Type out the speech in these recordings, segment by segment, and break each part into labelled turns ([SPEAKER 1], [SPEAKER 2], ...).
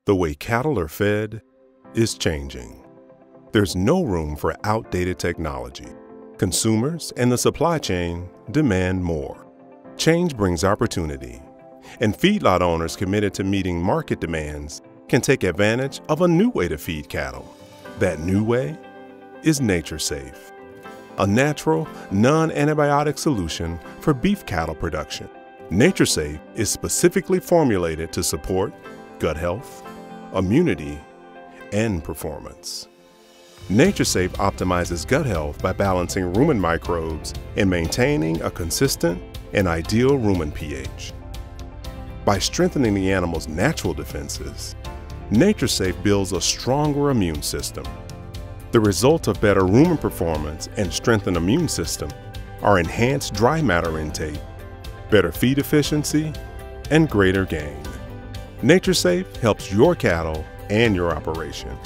[SPEAKER 1] The way cattle are fed is changing. There's no room for outdated technology. Consumers and the supply chain demand more. Change brings opportunity, and feedlot owners committed to meeting market demands can take advantage of a new way to feed cattle. That new way is NatureSafe, a natural, non-antibiotic solution for beef cattle production. NatureSafe is specifically formulated to support gut health, immunity, and performance. NatureSafe optimizes gut health by balancing rumen microbes and maintaining a consistent and ideal rumen pH. By strengthening the animal's natural defenses, NatureSafe builds a stronger immune system. The result of better rumen performance and strengthened immune system are enhanced dry matter intake, better feed efficiency, and greater gain. NatureSafe helps your cattle and your operation.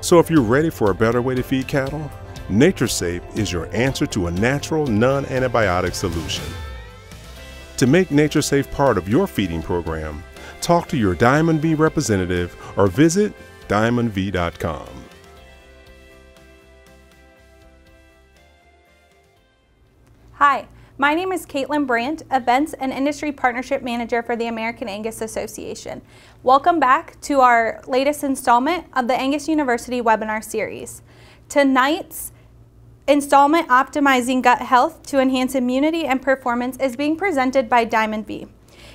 [SPEAKER 1] So if you're ready for a better way to feed cattle, NatureSafe is your answer to a natural, non-antibiotic solution. To make NatureSafe part of your feeding program, talk to your Diamond V representative or visit diamondv.com.
[SPEAKER 2] Hi, my name is Caitlin Brandt, Events and Industry Partnership Manager for the American Angus Association. Welcome back to our latest installment of the Angus University webinar series. Tonight's installment, Optimizing Gut Health to Enhance Immunity and Performance, is being presented by Diamond V.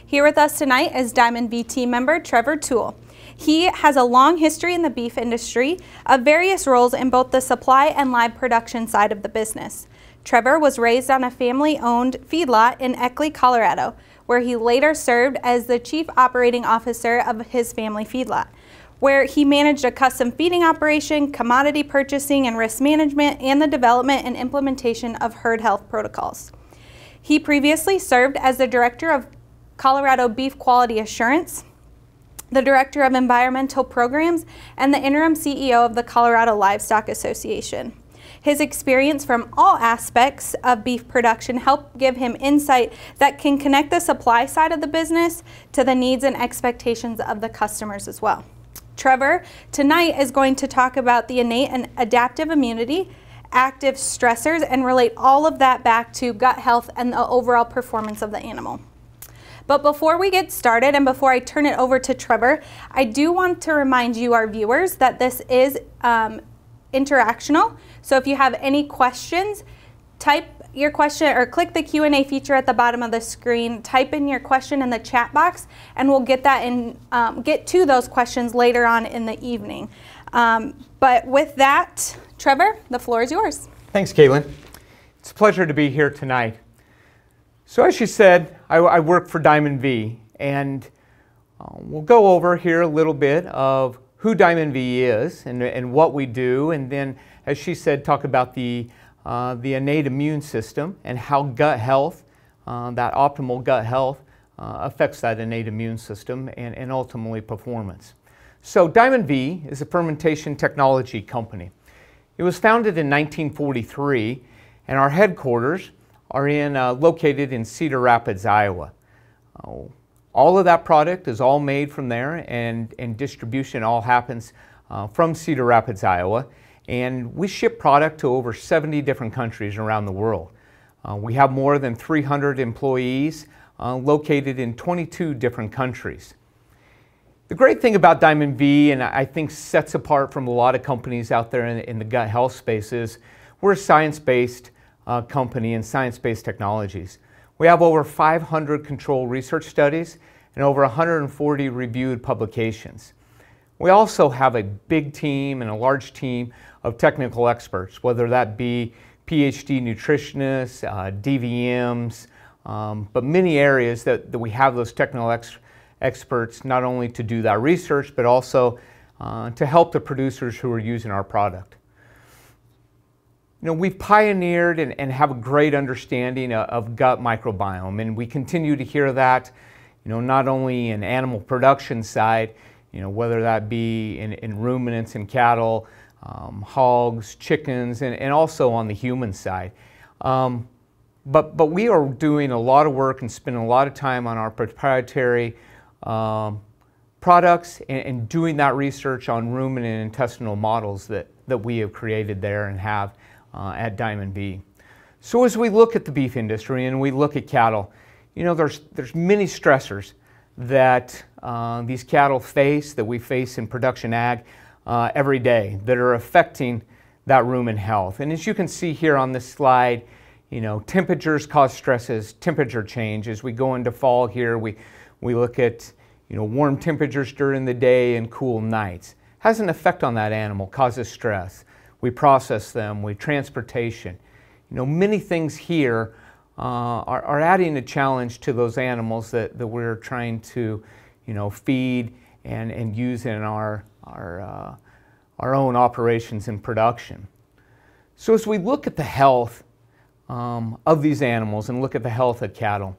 [SPEAKER 2] Here with us tonight is Diamond V team member Trevor Tuell. He has a long history in the beef industry of various roles in both the supply and live production side of the business. Trevor was raised on a family-owned feedlot in Eckley, Colorado, where he later served as the chief operating officer of his family feedlot, where he managed a custom feeding operation, commodity purchasing and risk management, and the development and implementation of herd health protocols. He previously served as the director of Colorado Beef Quality Assurance, the director of environmental programs, and the interim CEO of the Colorado Livestock Association. His experience from all aspects of beef production helped give him insight that can connect the supply side of the business to the needs and expectations of the customers as well. Trevor tonight is going to talk about the innate and adaptive immunity, active stressors, and relate all of that back to gut health and the overall performance of the animal. But before we get started and before I turn it over to Trevor, I do want to remind you, our viewers, that this is interactional. So if you have any questions, type your question or click the Q&A feature at the bottom of the screen, type in your question in the chat box, and we'll get that in, get to those questions later on in the evening. But with that, Trevor, the floor is yours.
[SPEAKER 3] Thanks, Caitlin. It's a pleasure to be here tonight. So as you said, I work for Diamond V, and we'll go over here a little bit of who Diamond V is and what we do, and then, as she said, talk about the innate immune system and how gut health, that optimal gut health, affects that innate immune system and ultimately performance. So Diamond V is a fermentation technology company. It was founded in 1943, and our headquarters are located in Cedar Rapids, Iowa. All of that product is all made from there, and distribution all happens from Cedar Rapids, Iowa. And we ship product to over 70 different countries around the world. We have more than 300 employees located in 22 different countries. The great thing about Diamond V, and I think sets apart from a lot of companies out there in the gut health space, is we're a science-based company and science-based technologies. We have over 500 controlled research studies and over 140 reviewed publications. We also have a big team and a large team of technical experts, whether that be PhD nutritionists, DVMs, but many areas that we have those technical experts not only to do that research, but also to help the producers who are using our product. You know, we've pioneered and have a great understanding of gut microbiome, and we continue to hear that, you know, not only in animal production side, you know, whether that be in ruminants and cattle, hogs, chickens, and also on the human side. But we are doing a lot of work and spending a lot of time on our proprietary products and doing that research on ruminant and intestinal models that we have created there and have at Diamond V. So as we look at the beef industry and we look at cattle, you know, there's many stressors that these cattle face, that we face in production ag every day, that are affecting that rumen health. And as you can see here on this slide, you know, temperatures cause stresses, temperature change. As we go into fall here, we look at, you know, warm temperatures during the day and cool nights. Has an effect on that animal, causes stress. We process them, transportation. You know, many things here are adding a challenge to those animals that we're trying to, you know, feed and use in our own operations and production. So as we look at the health of these animals and look at the health of cattle,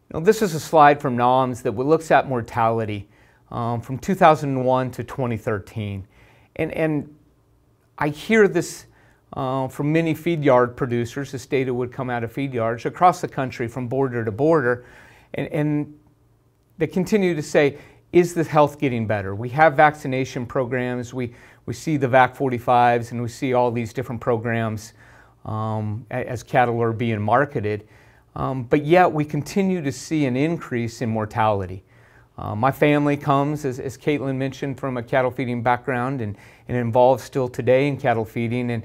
[SPEAKER 3] you know, this is a slide from NOMS that looks at mortality from 2001 to 2013. And I hear this from many feed yard producers. This data would come out of feed yards across the country from border to border, and they continue to say, is the health getting better? We have vaccination programs, we see the VAC 45s, and we see all these different programs as cattle are being marketed, but yet we continue to see an increase in mortality. My family comes, as Caitlin mentioned, from a cattle feeding background and involved still today in cattle feeding.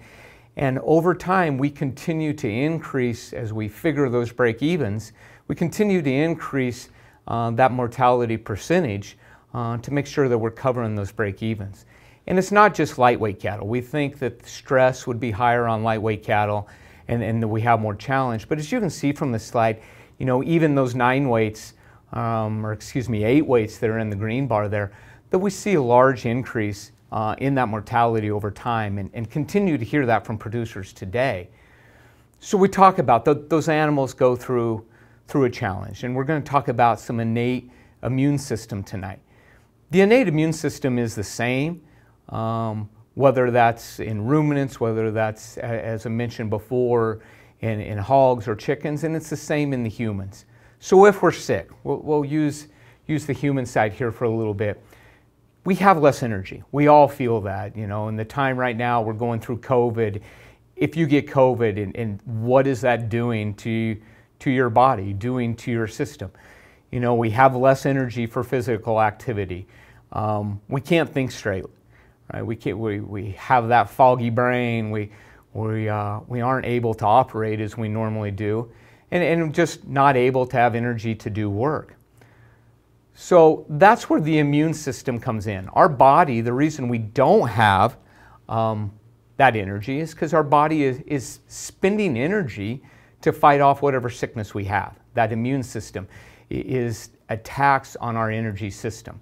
[SPEAKER 3] And over time, we continue to increase, as we figure those break-evens, we continue to increase that mortality percentage to make sure that we're covering those break-evens. And it's not just lightweight cattle. We think that stress would be higher on lightweight cattle and that we have more challenge. But as you can see from the slide, you know, even those 9 weights, or excuse me, 8 weights that are in the green bar there, that we see a large increase in that mortality over time and continue to hear that from producers today. So we talk about those animals go through a challenge, and we're going to talk about some innate immune system tonight. The innate immune system is the same, whether that's in ruminants, whether that's, as I mentioned before, in hogs or chickens, and it's the same in the humans. So if we're sick, we'll use the human side here for a little bit. We have less energy. We all feel that, you know, in the time right now we're going through COVID. If you get COVID, and what is that doing to your body, doing to your system? You know, we have less energy for physical activity. We can't think straight, right? We have that foggy brain. We aren't able to operate as we normally do, and just not able to have energy to do work. So that's where the immune system comes in. Our body, the reason we don't have that energy is because our body is spending energy to fight off whatever sickness we have. That immune system is attacks on our energy system.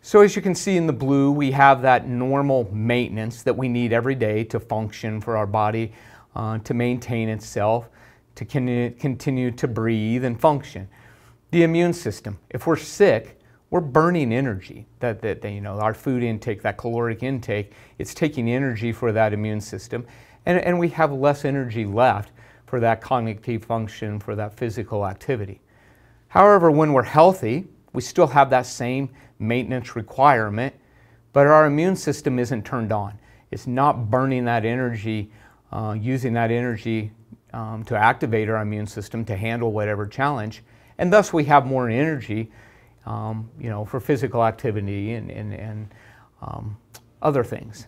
[SPEAKER 3] So as you can see in the blue, we have that normal maintenance that we need every day to function, for our body to maintain itself, to continue to breathe and function. The immune system, if we're sick, we're burning energy. That you know, our food intake, that caloric intake, it's taking energy for that immune system, and we have less energy left for that cognitive function, for that physical activity. However, when we're healthy, we still have that same maintenance requirement, but our immune system isn't turned on. It's not burning that energy, using that energy to activate our immune system to handle whatever challenge, and thus we have more energy, you know, for physical activity and other things.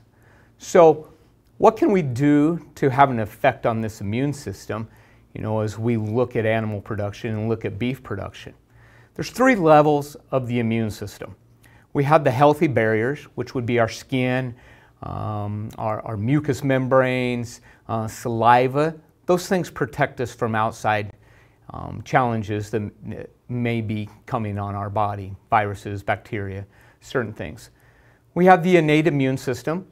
[SPEAKER 3] So what can we do to have an effect on this immune system, you know, as we look at animal production and look at beef production? There's 3 levels of the immune system. We have the healthy barriers, which would be our skin, our mucous membranes, saliva. Those things protect us from outside challenges that may be coming on our body, viruses, bacteria, certain things. We have the innate immune system,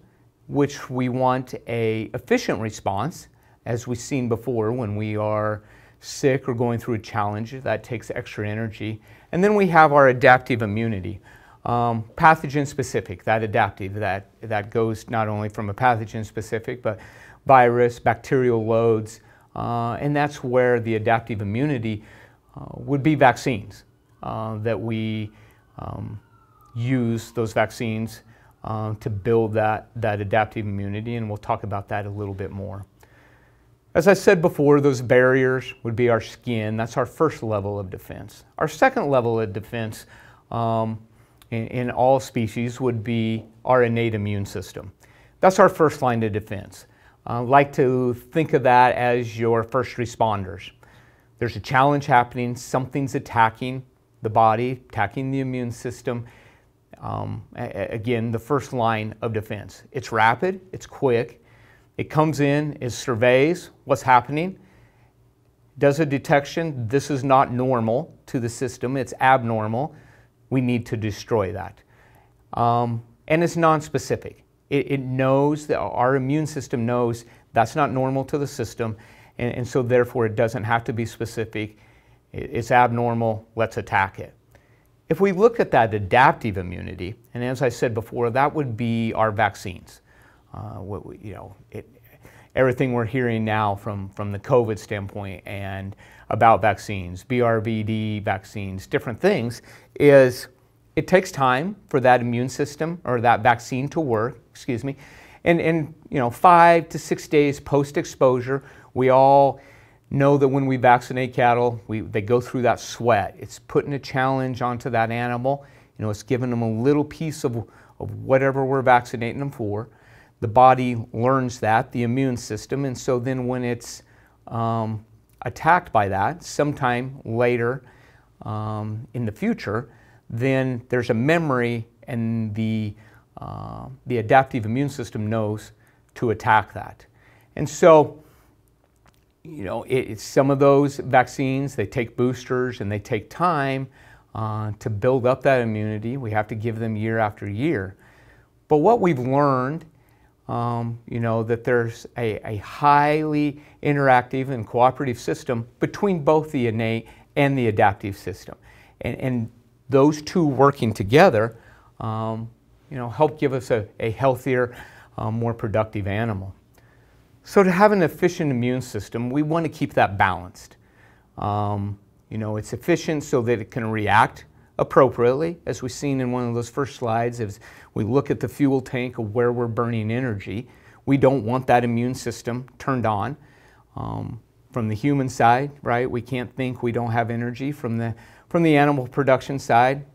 [SPEAKER 3] which we want an efficient response, as we've seen before when we are sick or going through a challenge. That takes extra energy. And then we have our adaptive immunity, pathogen specific, that adaptive, that goes not only from a pathogen specific, but virus, bacterial loads, and that's where the adaptive immunity would be vaccines that we use those vaccines to build that adaptive immunity, and we'll talk about that a little bit more. As I said before, those barriers would be our skin. That's our first level of defense. Our second level of defense in all species would be our innate immune system. That's our first line of defense. I like to think of that as your first responders. There's a challenge happening, something's attacking the body, attacking the immune system. Again, the first line of defense. It's rapid, it's quick. It comes in, it surveys what's happening, does a detection. This is not normal to the system, it's abnormal. We need to destroy that. And it's non-specific. It knows, that our immune system knows that's not normal to the system, and so therefore it doesn't have to be specific. It's abnormal, let's attack it. If we look at that adaptive immunity, and as I said before, that would be our vaccines. Everything we're hearing now from the COVID standpoint and about vaccines, BRVD vaccines, different things, is it takes time for that immune system or that vaccine to work, and 5 to 6 days post-exposure, we all know that when we vaccinate cattle, they go through that sweat. It's putting a challenge onto that animal. It's giving them a little piece of whatever we're vaccinating them for. The body learns that, the immune system, and so then when it's attacked by that sometime later in the future, then there's a memory, and the adaptive immune system knows to attack that. And so, it's some of those vaccines, they take boosters and they take time to build up that immunity. We have to give them year after year. But what we've learned, that there's a highly interactive and cooperative system between both the innate and the adaptive system. And those two working together, help give us a healthier, more productive animal. So to have an efficient immune system, we want to keep that balanced. It's efficient so that it can react appropriately, as we've seen in one of those first slides. As we look at the fuel tank of where we're burning energy, we don't want that immune system turned on. From the human side, right, we can't think we don't have energy. From the animal production side,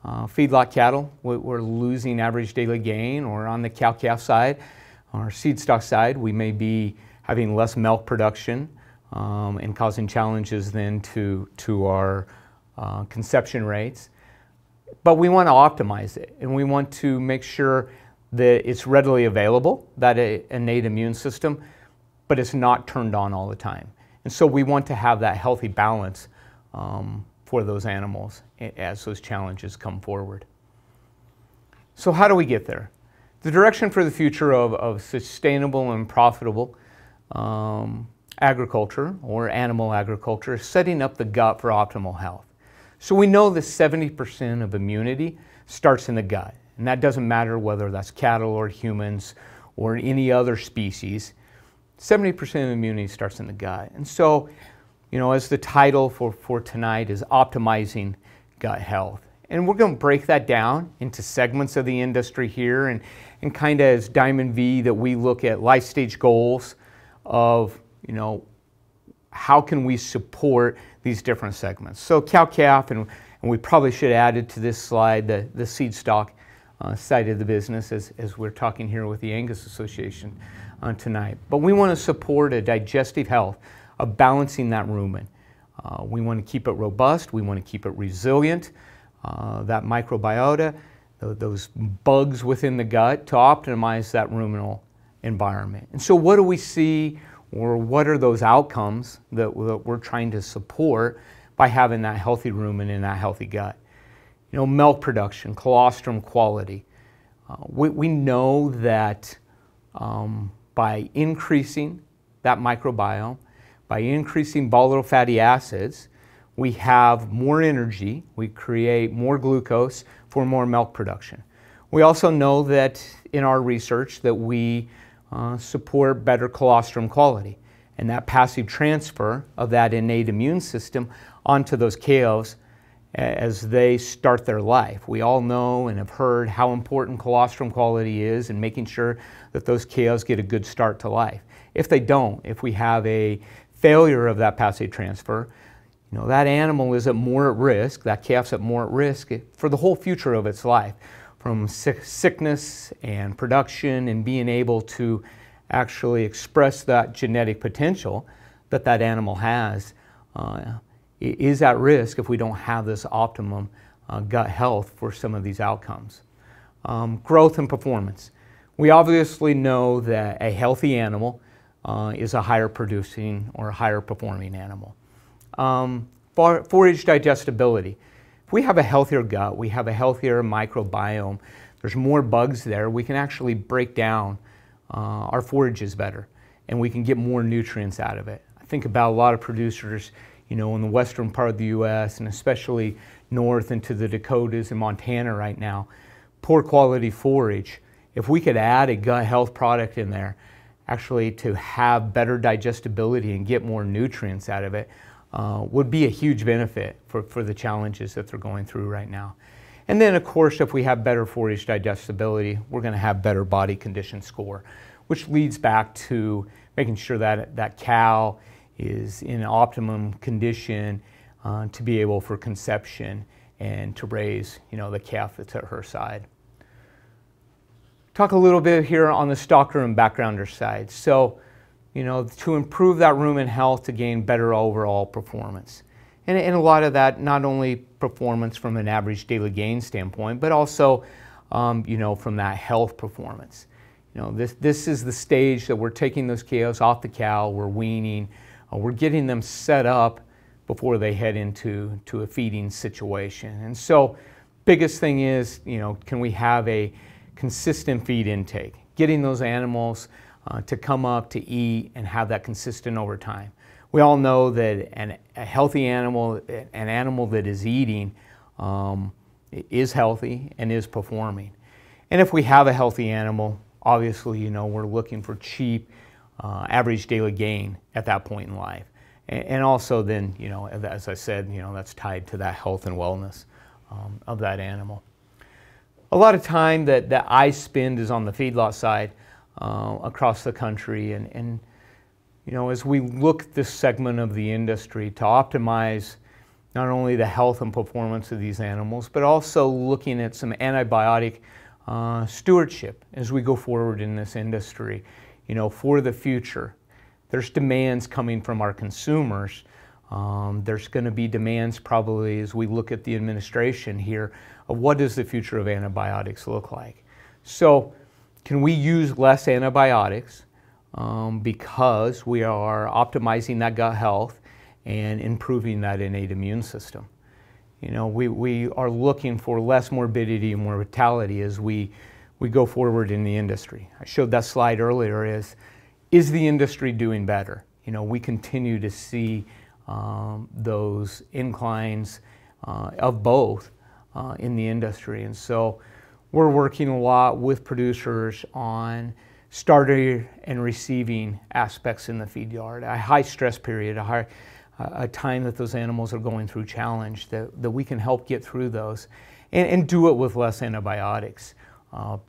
[SPEAKER 3] feedlot cattle, we're losing average daily gain, or on the cow-calf side, or seedstock side, we may be having less milk production and causing challenges then to our conception rates. But we want to optimize it, and we want to make sure that it's readily available, that innate immune system, but it's not turned on all the time. And so we want to have that healthy balance for those animals as those challenges come forward. So how do we get there? The direction for the future of sustainable and profitable agriculture, or animal agriculture, is setting up the gut for optimal health. So we know that 70% of immunity starts in the gut, and that doesn't matter whether that's cattle or humans or any other species. 70% of immunity starts in the gut. And so, as the title for tonight is optimizing gut health. And we're going to break that down into segments of the industry here, and kind of as Diamond V, that we look at life stage goals of, how can we support these different segments. So cow-calf, and we probably should add it to this slide, the seed stock side of the business, as we're talking here with the Angus Association tonight. But we want to support a digestive health of balancing that rumen. We want to keep it robust, we want to keep it resilient, that microbiota, those bugs within the gut, to optimize that ruminal environment. And so what do we see, or what are those outcomes that we're trying to support by having that healthy rumen in that healthy gut? Milk production, colostrum quality. We know that by increasing that microbiome, by increasing volatile fatty acids, we have more energy, we create more glucose for more milk production. We also know that in our research that we support better colostrum quality, and that passive transfer of that innate immune system onto those calves as they start their life. We all know and have heard how important colostrum quality is in making sure that those cows get a good start to life. If they don't, if we have a failure of that passage transfer, that animal is more at risk, that calf's more at risk for the whole future of its life, from sickness and production and being able to actually express that genetic potential that that animal has is at risk if we don't have this optimum gut health for some of these outcomes. Growth and performance. We obviously know that a healthy animal is a higher producing or a higher performing animal. Forage digestibility. If we have a healthier gut, we have a healthier microbiome, there's more bugs there, we can actually break down our forages better and we can get more nutrients out of it. I think about a lot of producers, in the western part of the U.S. and especially north into the Dakotas and Montana right now, poor quality forage. If we could add a gut health product in there, actually to have better digestibility and get more nutrients out of it, would be a huge benefit for the challenges that they're going through right now. And then of course, if we have better forage digestibility, we're going to have better body condition score, which leads back to making sure that that cow is in optimum condition to be able for conception and to raise, the calf that's at her side. Talk a little bit here on the stalker and backgrounder side. So, to improve that rumen health to gain better overall performance. And a lot of that, not only performance from an average daily gain standpoint, but also, from that health performance. This is the stage that we're taking those cows off the cow, we're weaning, we're getting them set up before they head into a feeding situation. And so, biggest thing is, can we have a consistent feed intake? Getting those animals to come up to eat and have that consistent over time. We all know that a healthy animal, an animal that is eating, is healthy and is performing. And if we have a healthy animal, obviously, we're looking for cheap, average daily gain at that point in life. And also then, as I said, that's tied to that health and wellness of that animal. A lot of time that I spend is on the feedlot side across the country. And as we look at this segment of the industry to optimize not only the health and performance of these animals, but also looking at some antibiotic stewardship as we go forward in this industry, for the future. There's demands coming from our consumers. There's going to be demands probably as we look at the administration here of what does the future of antibiotics look like. So can we use less antibiotics because we are optimizing that gut health and improving that innate immune system? We are looking for less morbidity and mortality as we go forward in the industry. I showed that slide earlier is the industry doing better? We continue to see those inclines of both in the industry. And so we're working a lot with producers on starter and receiving aspects in the feed yard, a high stress period, a time that those animals are going through challenge, that we can help get through those and do it with less antibiotics,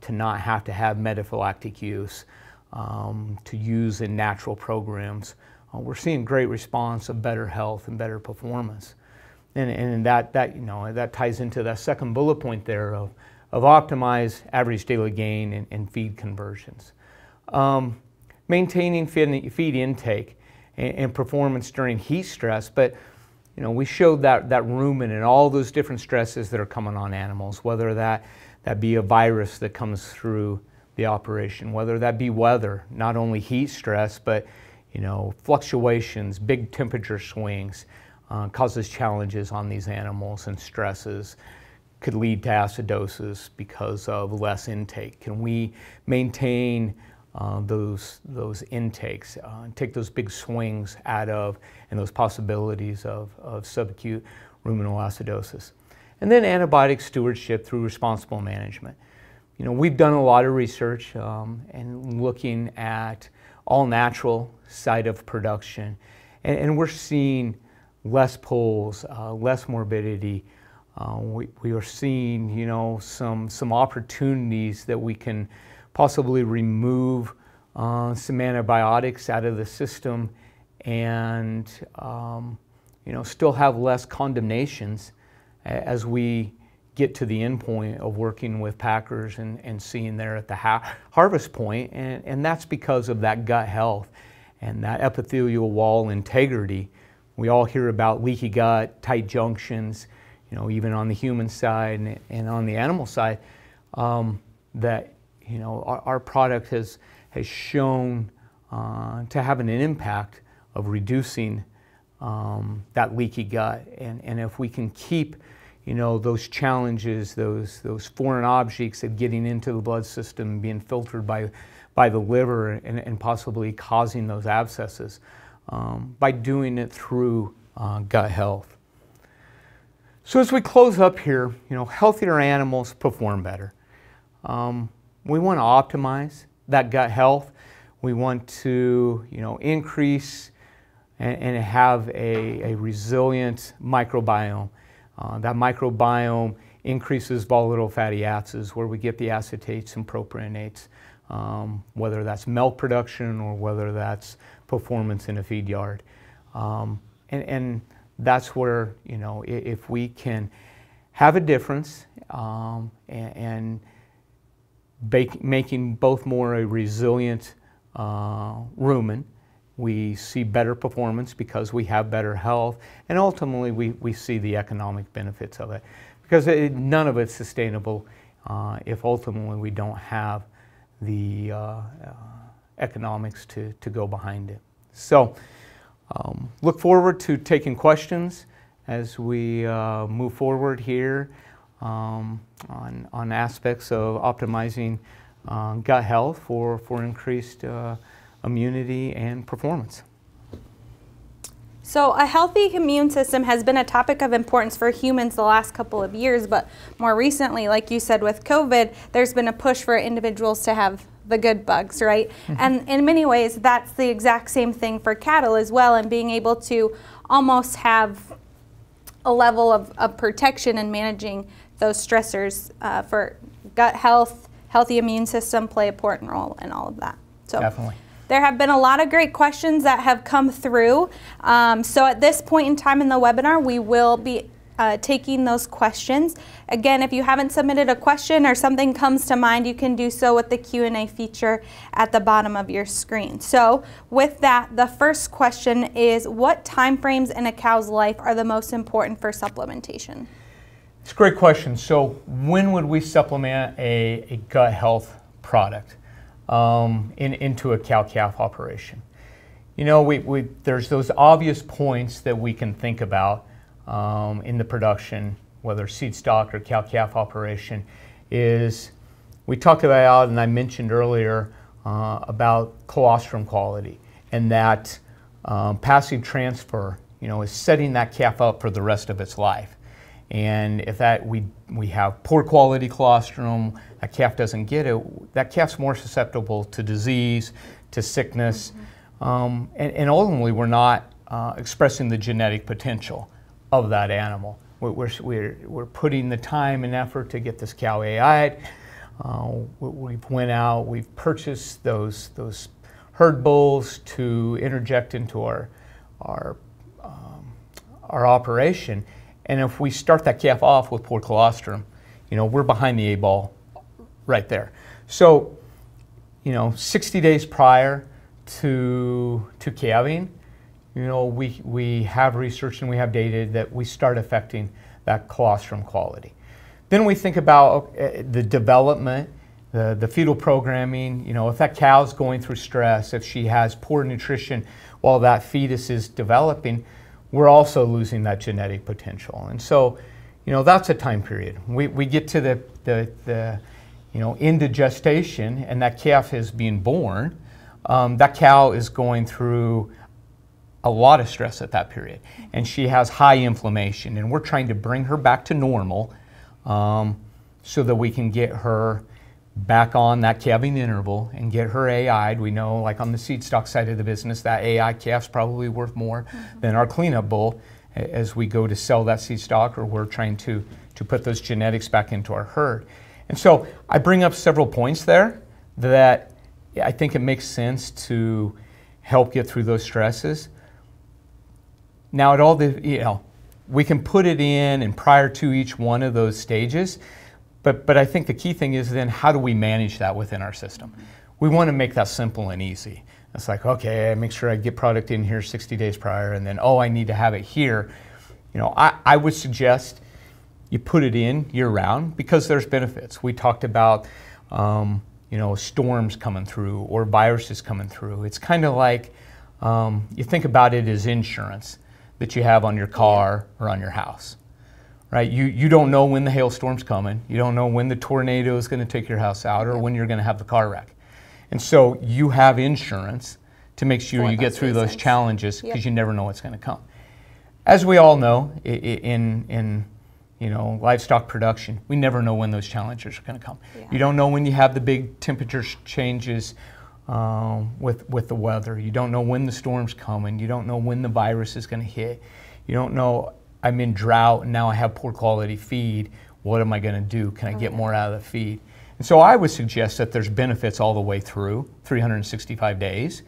[SPEAKER 3] to not have to have metaphylactic use, to use in natural programs. We're seeing great response of better health and better performance. And that ties into that second bullet point there of optimize average daily gain and feed conversions. Maintaining feed intake and performance during heat stress, but we showed that rumen and all those different stresses that are coming on animals, whether that be a virus that comes through the operation, whether that be weather, not only heat stress, but fluctuations, big temperature swings, causes challenges on these animals, and stresses could lead to acidosis because of less intake. Can we maintain those intakes, take those big swings out of, and those possibilities of subacute ruminal acidosis? And then antibiotic stewardship through responsible management. We've done a lot of research and looking at all natural side of production, and we're seeing less pulls, less morbidity, We are seeing, some opportunities that we can possibly remove some antibiotics out of the system and, still have less condemnations as we get to the end point of working with packers and seeing there at the harvest point. And that's because of that gut health and that epithelial wall integrity. We all hear about leaky gut, tight junctions, even on the human side and on the animal side, that, our product has shown to have an impact of reducing that leaky gut. And if we can keep, those challenges, those foreign objects of getting into the blood system, being filtered by the liver and possibly causing those abscesses, by doing it through gut health. So as we close up here, healthier animals perform better. We want to optimize that gut health. We want to, increase and have a resilient microbiome. That microbiome increases volatile fatty acids, where we get the acetates and propionates, whether that's milk production or whether that's performance in a feed yard. And that's where, if we can have a difference and making both more a resilient rumen, we see better performance because we have better health, and ultimately we see the economic benefits of it, because none of it's sustainable if ultimately we don't have the economics to go behind it. So look forward to taking questions as we move forward here on aspects of optimizing gut health for increased immunity and performance.
[SPEAKER 2] So a healthy immune system has been a topic of importance for humans the last couple of years, but more recently, like you said, with COVID, there's been a push for individuals to have the good bugs, right? Mm-hmm. And in many ways, that's the exact same thing for cattle as well, and being able to almost have a level of protection and managing those stressors for gut health, healthy immune system play an important role in all of that. So
[SPEAKER 3] definitely.
[SPEAKER 2] There have been a lot of great questions that have come through. So at this point in time in the webinar, we will be taking those questions. Again, if you haven't submitted a question or something comes to mind, you can do so with the Q&A feature at the bottom of your screen. So with that, the first question is, what time frames in a cow's life are the most important for supplementation?
[SPEAKER 3] It's a great question. So when would we supplement a gut health product into a cow-calf operation? There's those obvious points that we can think about in the production, whether seed stock or cow-calf operation, is we talked about, and I mentioned earlier, about colostrum quality, and that passive transfer, is setting that calf up for the rest of its life. And if we have poor quality colostrum, that calf doesn't get it, that calf's more susceptible to disease, to sickness, and ultimately we're not expressing the genetic potential of that animal. We're putting the time and effort to get this cow AI'd. We've went out, we've purchased those herd bulls to interject into our operation. And if we start that calf off with poor colostrum, we're behind the 8 ball right there. So, 60 days prior to calving, we have research and we have data that we start affecting that colostrum quality. Then we think about the development, the fetal programming. If that cow's going through stress, if she has poor nutrition while that fetus is developing, we're also losing that genetic potential. And so, that's a time period. We get to the end of gestation, and that calf is being born. That cow is going through a lot of stress at that period, and she has high inflammation, and we're trying to bring her back to normal so that we can get her back on that calving interval and get her AI'd. We know, like on the seed stock side of the business, that AI calf's probably worth more than our cleanup bull as we go to sell that seed stock, or we're trying to to put those genetics back into our herd. And so I bring up several points there that I think it makes sense to help get through those stresses. Now, at all the, we can put it in and prior to each one of those stages, but I think the key thing is then how do we manage that within our system? We want to make that simple and easy. It's like, okay, I make sure I get product in here 60 days prior, and then, oh, I need to have it here. I would suggest you put it in year-round because there's benefits. We talked about, storms coming through or viruses coming through. It's kind of like, you think about it as insurance that you have on your car or on your house, right? You don't know when the hailstorm's coming. You don't know when the tornado is going to take your house out or when you're going to have the car wreck. And so you have insurance to make sure you get through those challenges because you never know what's going to come. As we all know, in livestock production, we never know when those challenges are going to come. Yeah. You don't know when you have the big temperature changes with the weather. You don't know when the storm's coming. You don't know when the virus is going to hit. You don't know, I'm in drought and now I have poor quality feed. What am I going to do? Can I get more out of the feed? And so I would suggest that there's benefits all the way through 365 days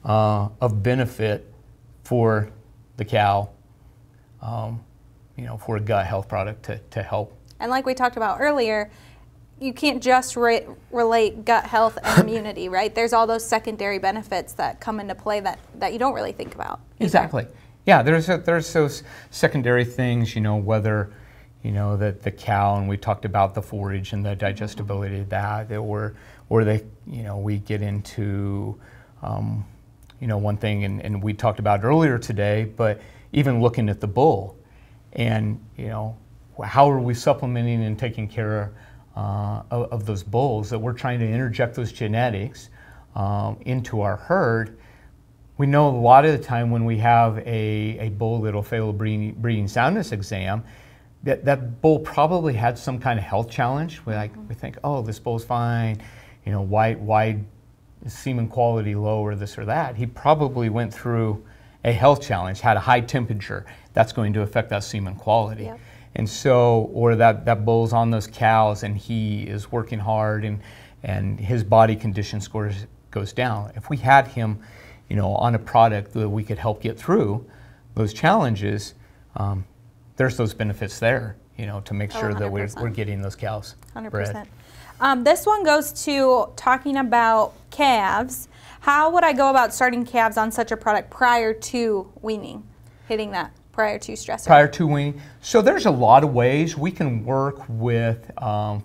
[SPEAKER 3] of benefit for the cow, for a gut health product to help. And
[SPEAKER 2] like we talked about earlier, you can't just relate gut health and immunity, right? There's all those secondary benefits that come into play that you don't really think about either.
[SPEAKER 3] Exactly. Yeah, there's those secondary things, whether that the cow, and we talked about the forage and the digestibility of that, or we get into one thing, and we talked about it earlier today, but even looking at the bull, and how are we supplementing and taking care of those bulls that we're trying to interject those genetics into our herd. We know a lot of the time when we have a bull that'll fail a breeding soundness exam, that bull probably had some kind of health challenge. We think, oh, this bull's fine, why is semen quality low or this or that? He probably went through a health challenge, had a high temperature. That's going to affect that semen quality. Yep. And so, or that bull's on those cows and he is working hard and his body condition score goes down. If we had him, on a product that we could help get through those challenges, there's those benefits there, to make sure that we're getting those cows 100%. Bred.
[SPEAKER 2] This one goes to talking about calves. How would I go about starting calves on such a product prior to weaning, hitting that prior to stressor?
[SPEAKER 3] Prior to weaning. So there's a lot of ways we can work with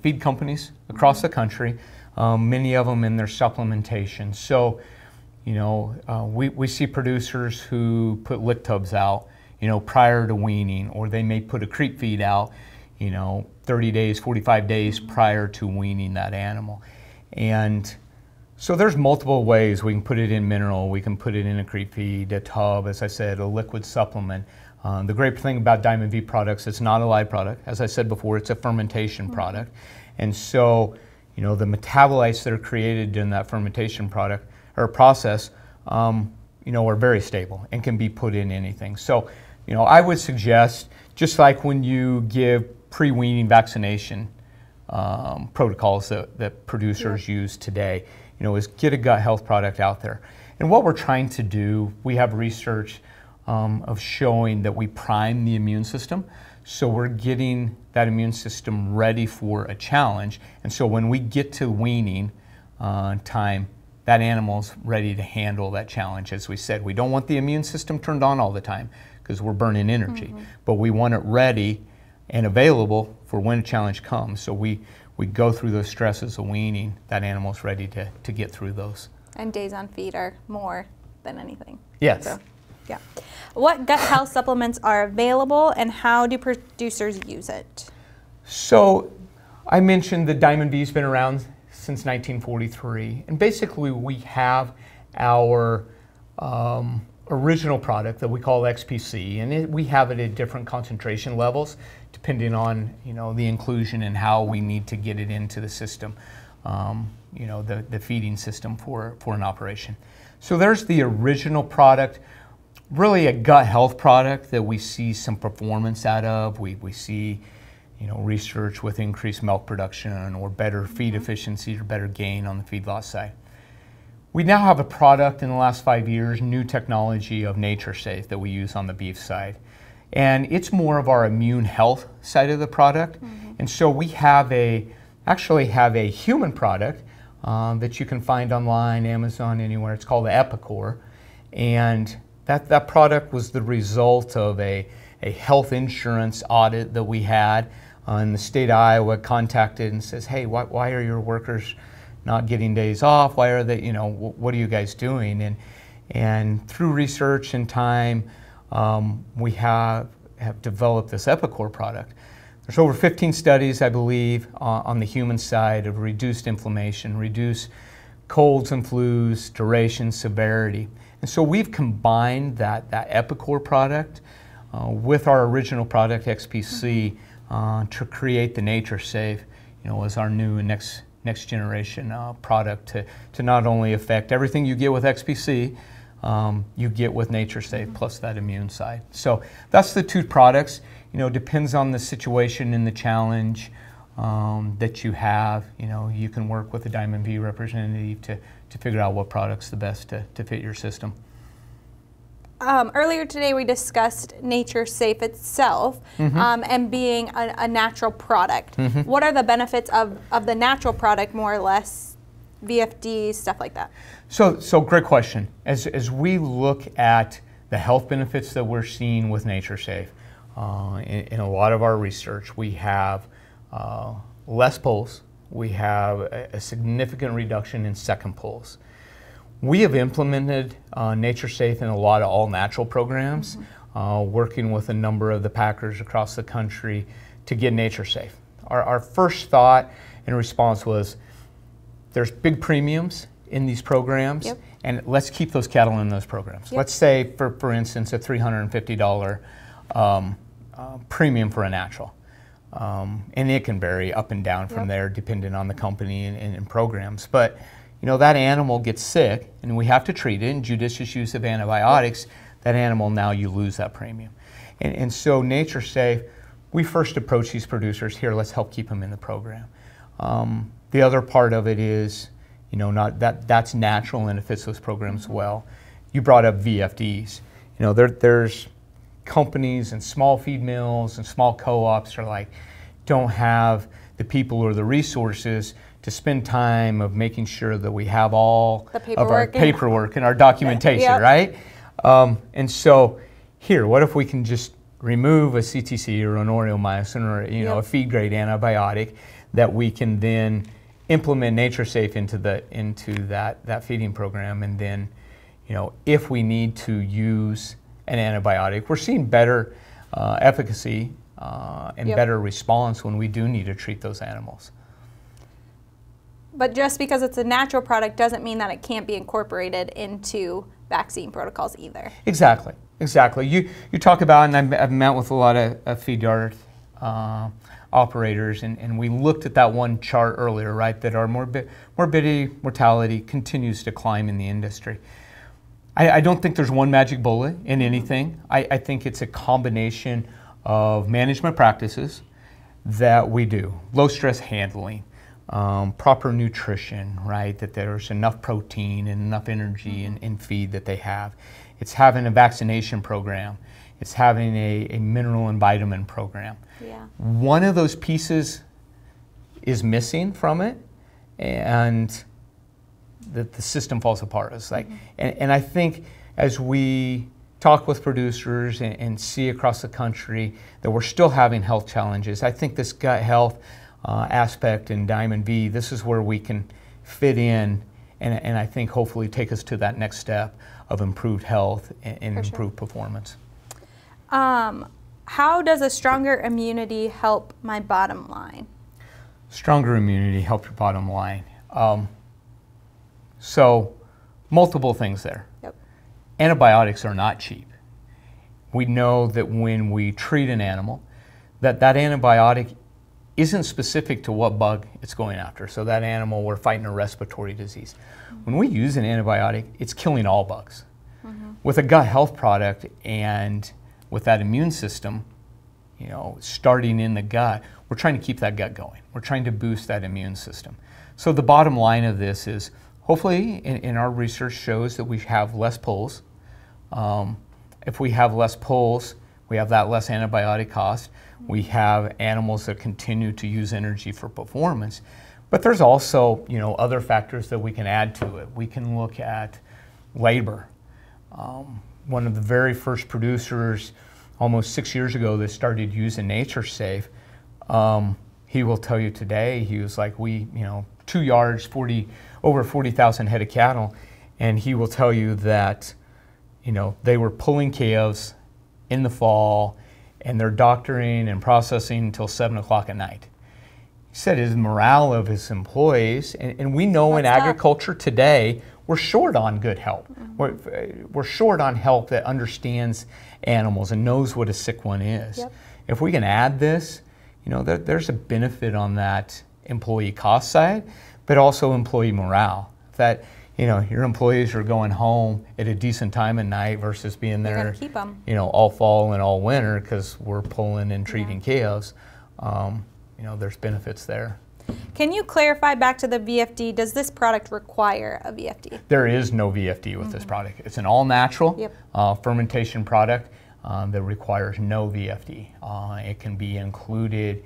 [SPEAKER 3] feed companies across the country, many of them in their supplementation. So, we see producers who put lick tubs out, prior to weaning, or they may put a creep feed out, 30 days, 45 days prior to weaning that animal. And so there's multiple ways we can put it in mineral, we can put it in a creep feed, a tub, as I said, a liquid supplement. The great thing about Diamond V products, it's not a live product. As I said before, it's a fermentation product. And so, the metabolites that are created in that fermentation product or process, are very stable and can be put in anything. So, I would suggest, just like when you give pre-weaning vaccination protocols that producers use today, is get a gut health product out there. And what we're trying to do, we have research of showing that we prime the immune system. So we're getting that immune system ready for a challenge. And so when we get to weaning time, that animal's ready to handle that challenge. As we said, we don't want the immune system turned on all the time because we're burning energy, but we want it ready and available for when a challenge comes. So we go through those stresses of weaning, that animal's ready to get through those.
[SPEAKER 2] And days on feed are more than anything.
[SPEAKER 3] Yes.
[SPEAKER 2] So, yeah. What gut health supplements are available and how do producers use it?
[SPEAKER 3] So I mentioned that Diamond V's been around since 1943, and basically we have our original product that we call XPC, and we have it at different concentration levels depending on the inclusion and how we need to get it into the system, the feeding system for an operation. So there's the original product, really a gut health product that we see some performance out of. We see research with increased milk production or better feed efficiency or better gain on the feedlot side. We now have a product in the last 5 years, new technology of NatureSafe that we use on the beef side. And it's more of our immune health side of the product. And so we actually have a human product that you can find online, Amazon, anywhere. It's called the Epicor. And that product was the result of a health insurance audit that we had. And the state of Iowa contacted and says, hey, why are your workers not getting days off? Why are they, what are you guys doing? And through research and time, we have developed this Epicor product. There's over 15 studies, I believe, on the human side of reduced inflammation, reduced colds and flus, duration, severity. And so we've combined that Epicor product with our original product, XPC, to create the NatureSafe, as our new and next generation product to not only affect everything you get with XPC, you get with NatureSafe plus that immune side. So that's the two products. Depends on the situation and the challenge that you have. You can work with a Diamond V representative to figure out what product's the best to fit your system.
[SPEAKER 2] Earlier today we discussed NatureSafe itself and being a natural product. What are the benefits of the natural product, more or less, VFD, stuff like that?
[SPEAKER 3] So great question. As we look at the health benefits that we're seeing with NatureSafe, in a lot of our research, we have less pulls. We have a significant reduction in second pulls. We have implemented NatureSafe in a lot of all-natural programs, working with a number of the packers across the country to get NatureSafe. Our first thought and response was, there's big premiums in these programs, and let's keep those cattle in those programs. Let's say, for instance, a $350 premium for a natural. And it can vary up and down from there depending on the company and programs. But that animal gets sick and we have to treat it, and judicious use of antibiotics, that animal, now you lose that premium. And so NatureSafe, we first approach these producers, here, let's help keep them in the program. The other part of it is, that's natural and it fits those programs well. You brought up VFDs. There's companies and small feed mills and small co-ops don't have the people or the resources to spend time of making sure that we have all of our paperwork and our documentation, right? And so here, what if we can just remove a CTC or an oreomycin or a feed grade antibiotic that we can then implement NatureSafe into that feeding program, and then if we need to use an antibiotic, we're seeing better efficacy and better response when we do need to treat those animals.
[SPEAKER 2] But just because it's a natural product doesn't mean that it can't be incorporated into vaccine protocols either. Exactly.
[SPEAKER 3] You talk about, and I've met with a lot of feed yard operators, and we looked at that one chart earlier, right, that our morbidity, mortality continues to climb in the industry. I don't think there's one magic bullet in anything. I think it's a combination of management practices that we do. Low stress handling, proper nutrition, right, that there's enough protein and enough energy in feed that they have. It's having a vaccination program. It's having a mineral and vitamin program. One of those pieces is missing from it, and the system falls apart. It's and I think as we talk with producers and see across the country that we're still having health challenges, I think this gut health aspect in Diamond V, this is where we can fit in, and I think hopefully take us to that next step of improved health and improved performance.
[SPEAKER 2] How does a stronger immunity help my bottom line?
[SPEAKER 3] Stronger immunity help your bottom line. So multiple things there. Antibiotics are not cheap. We know that when we treat an animal, that antibiotic isn't specific to what bug it's going after. So that animal, we're fighting a respiratory disease. When we use an antibiotic, it's killing all bugs. With a gut health product and with that immune system, starting in the gut, we're trying to keep that gut going. We're trying to boost that immune system. So the bottom line of this is, hopefully, in our research shows that we have less pulls. If we have less pulls, we have that less antibiotic cost. We have animals that continue to use energy for performance. But there's also, other factors that we can add to it. We can look at labor. One of the very first producers, almost 6 years ago, that started using NatureSafe, he will tell you today, he was like, 2 yards, over 40,000 head of cattle, and he will tell you that, they were pulling calves in the fall, and they're doctoring and processing until 7 o'clock at night. He said his morale of his employees, and we know in agriculture today, we're short on good help. We're short on help that understands animals and knows what a sick one is.
[SPEAKER 2] Yep.
[SPEAKER 3] If we can add this, there's a benefit on that employee cost side, but also employee morale. That your employees are going home at a decent time at night versus being there,
[SPEAKER 2] keep them.
[SPEAKER 3] All fall and all winter because we're pulling and treating calves. There's benefits there.
[SPEAKER 2] Can you clarify back to the VFD, does this product require a VFD?
[SPEAKER 3] There is no VFD with this product. It's an all-natural fermentation product that requires no VFD. It can be included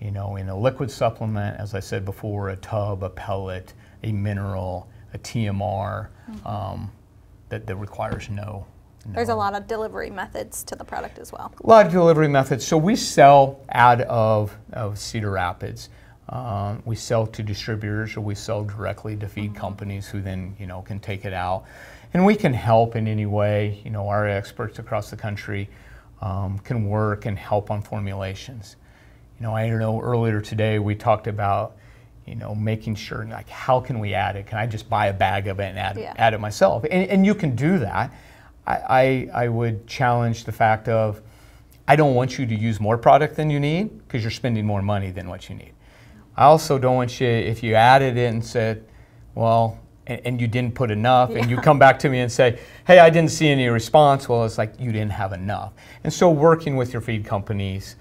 [SPEAKER 3] in a liquid supplement, as I said before, a tub, a pellet, a mineral, a TMR, that requires no.
[SPEAKER 2] There's a lot of delivery methods to the product as well.
[SPEAKER 3] A lot of delivery methods. So we sell out of Cedar Rapids. We sell to distributors, or we sell directly to feed companies who then can take it out. And we can help in any way. Our experts across the country can work and help on formulations. I don't know, earlier today we talked about making sure, like, how can we add it? Can I just buy a bag of it and add it myself? And you can do that. I would challenge the fact of, I don't want you to use more product than you need because you're spending more money than what you need. I also don't want you, if you added it and said, well, and you didn't put enough, and you come back to me and say, hey, I didn't see any response, well, it's like you didn't have enough. And so working with your feed companies,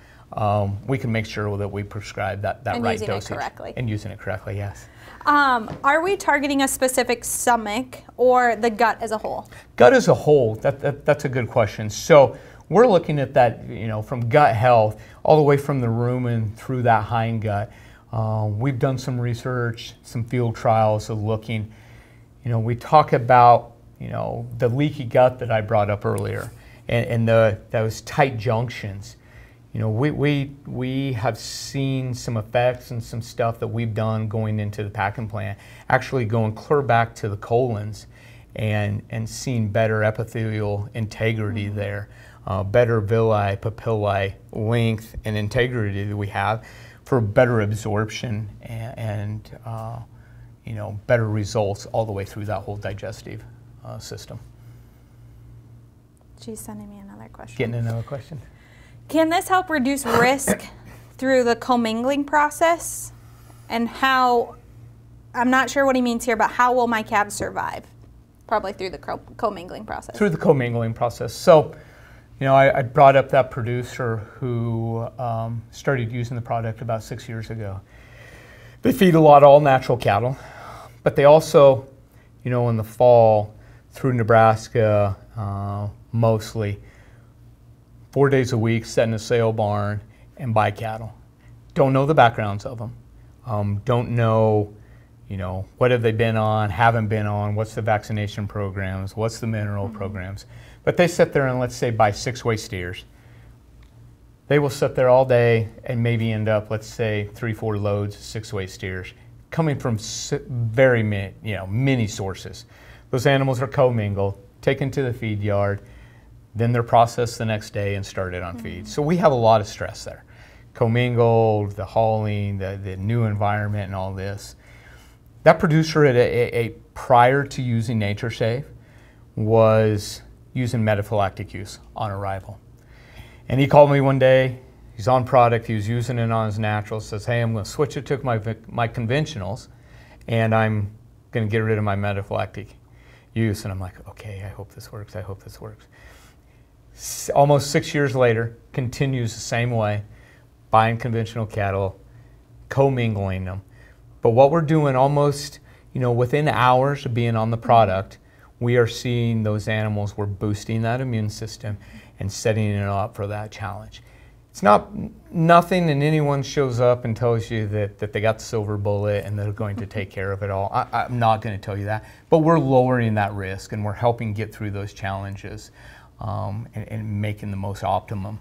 [SPEAKER 3] we can make sure that we prescribe that right dosage. And using it correctly. And using it correctly, yes.
[SPEAKER 2] Are we targeting a specific stomach or the gut as a whole?
[SPEAKER 3] Gut as a whole, that's a good question. So we're looking at that, from gut health all the way from the rumen through that hind gut. We've done some research, some field trials of looking. We talk about, the leaky gut that I brought up earlier, and those tight junctions. We have seen some effects and some stuff that we've done going into the packing plant, actually going clear back to the colons and seeing better epithelial integrity there, better villi, papillae length and integrity that we have for better absorption and better results all the way through that whole digestive system.
[SPEAKER 2] She's sending me another question.
[SPEAKER 3] Getting another question.
[SPEAKER 2] Can this help reduce risk through the commingling process? And how, I'm not sure what he means here, but how will my calves survive? Probably through the commingling process. Through
[SPEAKER 3] the commingling process. So, I brought up that producer who started using the product about 6 years ago. They feed a lot of all natural cattle, but they also, in the fall through Nebraska, mostly, 4 days a week, set in a sale barn and buy cattle. Don't know the backgrounds of them. Don't know, what have they been on, haven't been on, what's the vaccination programs, what's the mineral programs. But they sit there and, let's say, buy 6-way steers. They will sit there all day and maybe end up, let's say, 3-4 loads of 6-way steers coming from very many sources. Those animals are commingled, taken to the feed yard, then they're processed the next day and started on feed. So we have a lot of stress there. Commingled, the hauling, the new environment and all this. That producer prior to using NatureSafe was using metaphylactic use on arrival. And he called me one day, he's on product, he was using it on his natural, says, hey, I'm gonna switch it to my conventionals and I'm gonna get rid of my metaphylactic use. And I'm like, okay, I hope this works, I hope this works. almost 6 years later, continues the same way, buying conventional cattle, commingling them. But what we're doing almost, within hours of being on the product, we are seeing those animals, we're boosting that immune system and setting it up for that challenge. It's nothing, and anyone shows up and tells you that they got the silver bullet and they're going to take care of it all. I'm not going to tell you that, but we're lowering that risk and we're helping get through those challenges and making the most optimum,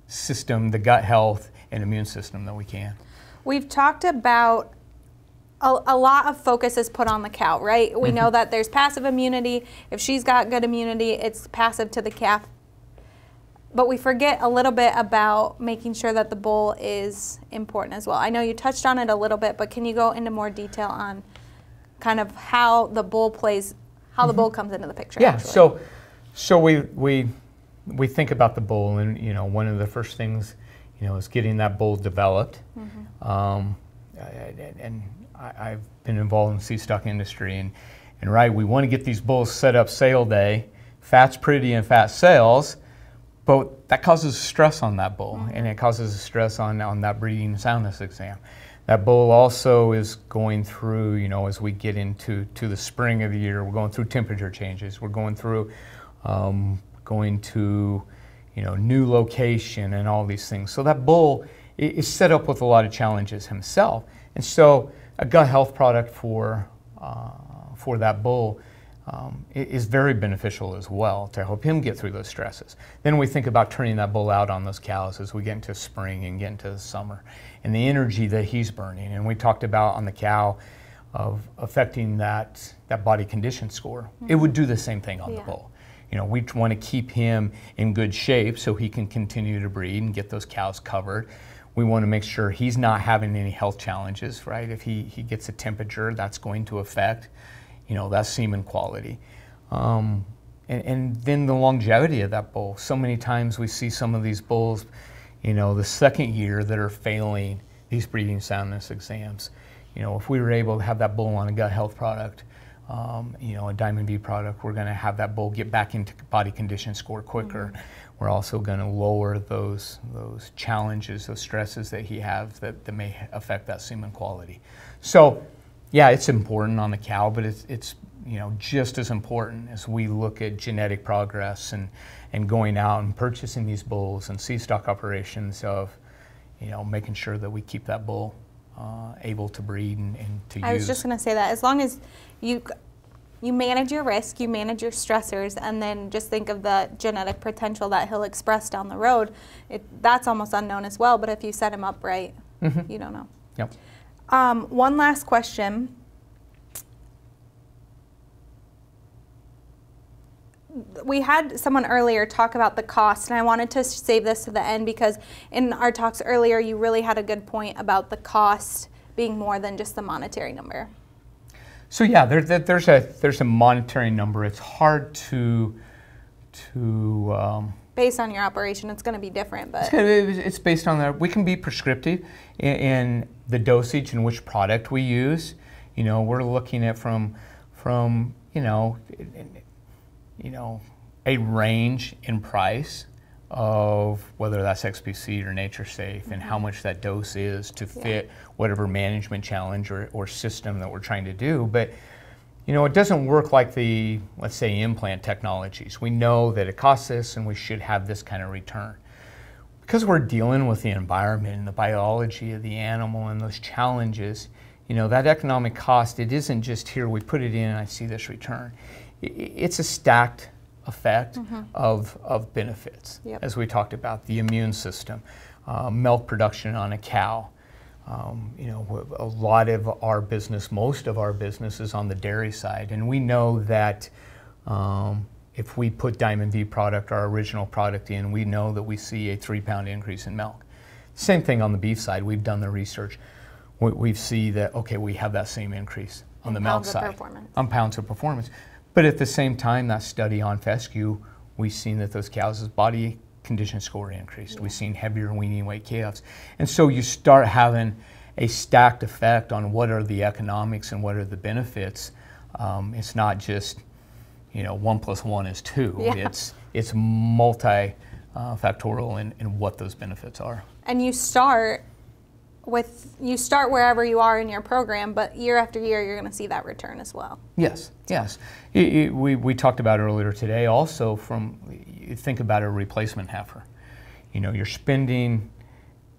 [SPEAKER 3] system, the gut health and immune system that we can.
[SPEAKER 2] We've talked about a lot of focus is put on the cow, right? We know that there's passive immunity. If she's got good immunity, it's passive to the calf. But we forget a little bit about making sure that the bull is important as well. I know you touched on it a little bit, but can you go into more detail on kind of how the bull plays, how the bull comes into the picture?
[SPEAKER 3] Yeah,
[SPEAKER 2] actually?
[SPEAKER 3] so we think about the bull, and one of the first things is getting that bull developed. And I've been involved in the seedstock industry, and right, we want to get these bulls set up sale day. Fat's pretty and fat sells. But that causes stress on that bull, and it causes stress on that breeding soundness exam. That bull also is going through, as we get into the spring of the year, we're going through temperature changes. We're going through going to new location and all these things. So that bull is set up with a lot of challenges himself. And so a gut health product for that bull is very beneficial as well to help him get through those stresses. Then we think about turning that bull out on those cows as we get into spring and get into the summer, and the energy that he's burning. And we talked about on the cow of affecting that body condition score. It would do the same thing on the bull. We want to keep him in good shape so he can continue to breed and get those cows covered. We want to make sure he's not having any health challenges, right? If he gets a temperature, that's going to affect that semen quality. And then the longevity of that bull. So many times we see some of these bulls, the second year that are failing these breeding soundness exams. If we were able to have that bull on a gut health product, a Diamond V product, we're going to have that bull get back into body condition score quicker. We're also going to lower those challenges, those stresses that he has that may affect that semen quality. So yeah, it's important on the cow, but it's just as important as we look at genetic progress and going out and purchasing these bulls and seedstock operations of, making sure that we keep that bull able to breed and to use.
[SPEAKER 2] I was just going to say that as long as you manage your risk, you manage your stressors, and then just think of the genetic potential that he'll express down the road, that's almost unknown as well. But if you set him up right, you don't know.
[SPEAKER 3] Yep.
[SPEAKER 2] One last question. We had someone earlier talk about the cost, and I wanted to save this to the end because in our talks earlier, you really had a good point about the cost being more than just the monetary number.
[SPEAKER 3] So yeah, there's a monetary number. It's hard to
[SPEAKER 2] based on your operation, it's going to be different, but
[SPEAKER 3] it's based on that. We can be prescriptive in the dosage and which product we use. We're looking at from a range in price of whether that's XPC or NatureSafe and how much that dose is to fit whatever management challenge or system that we're trying to do. But it doesn't work like the, let's say, implant technologies. We know that it costs this and we should have this kind of return. Because we're dealing with the environment and the biology of the animal and those challenges, that economic cost, it isn't just here, we put it in and I see this return. It's a stacked effect of benefits, as we talked about, the immune system, milk production on a cow. A lot of our business, most of our business is on the dairy side, and we know that if we put Diamond V product, our original product in, we know that we see a 3-pound increase in milk. Same thing on the beef side. We've done the research. We see that, okay, we have that same increase on the milk side, on pounds of performance. But at the same time, that study on fescue, we've seen that those cows' body condition score increased. We've seen heavier weaning weight calves. And so you start having a stacked effect on what are the economics and what are the benefits. It's not just, 1 + 1 is 2. it's multi-factorial in what those benefits are.
[SPEAKER 2] And you start wherever you are in your program, but year after year you're going to see that return as well.
[SPEAKER 3] Yes, yes. We talked about earlier today also you think about a replacement heifer. You know, you're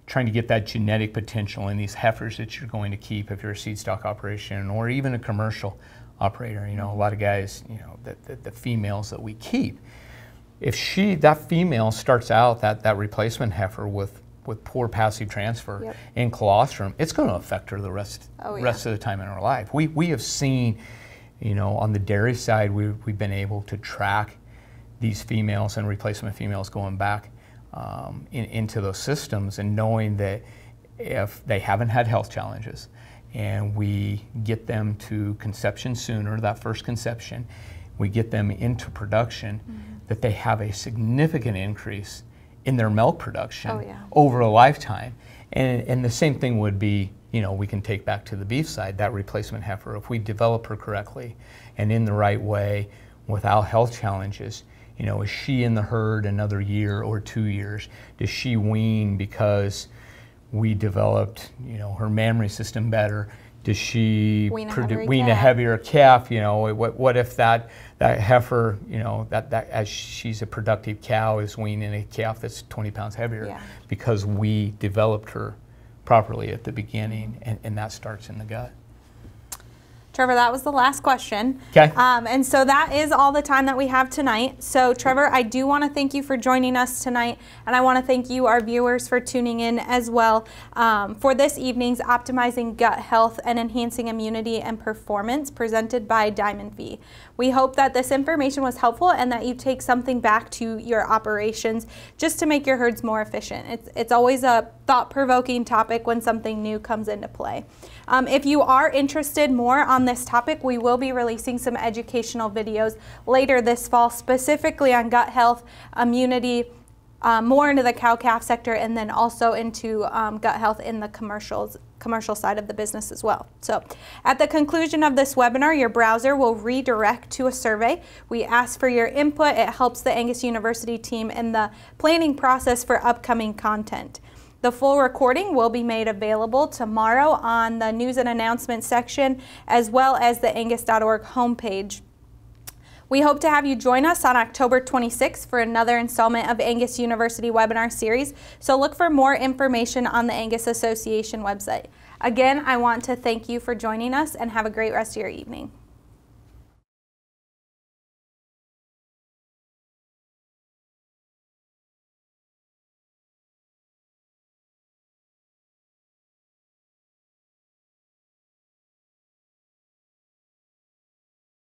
[SPEAKER 3] trying to get that genetic potential in these heifers that you're going to keep if you're a seed stock operation or even a commercial operator. You know, a lot of guys, you know, the females that we keep, if that female starts out that replacement heifer with poor passive transfer and colostrum, it's going to affect her the rest of the time in her life. We have seen, you know, on the dairy side, we've been able to track these females and replacement females going back into those systems, and knowing that if they haven't had health challenges and we get them to conception sooner, that first conception, we get them into production, that they have a significant increase in their milk production over a lifetime. And the same thing would be, you know, we can take back to the beef side, that replacement heifer. If we develop her correctly and in the right way without health challenges, you know, is she in the herd another year or 2 years? Does she wean because we developed, you know, her mammary system better? Does she wean a heavier calf? You know, what if that heifer, you know, that as she's a productive cow, is weaning a calf that's 20 pounds heavier because we developed her properly at the beginning, and that starts in the gut.
[SPEAKER 2] Trevor, that was the last question.
[SPEAKER 3] Okay.
[SPEAKER 2] And so that is all the time that we have tonight. So Trevor, I do want to thank you for joining us tonight, and I want to thank you, our viewers, for tuning in as well for this evening's Optimizing Gut Health and Enhancing Immunity and Performance presented by Diamond V. We hope that this information was helpful and that you take something back to your operations just to make your herds more efficient. It's always a thought-provoking topic when something new comes into play. If you are interested more on this topic, we will be releasing some educational videos later this fall, specifically on gut health, immunity, more into the cow-calf sector, and then also into gut health in the commercial side of the business as well. So at the conclusion of this webinar, your browser will redirect to a survey. We ask for your input. It helps the Angus University team in the planning process for upcoming content. The full recording will be made available tomorrow on the news and announcements section, as well as the angus.org homepage. We hope to have you join us on October 26th for another installment of Angus University webinar series, so look for more information on the Angus Association website. Again, I want to thank you for joining us, and have a great rest of your evening.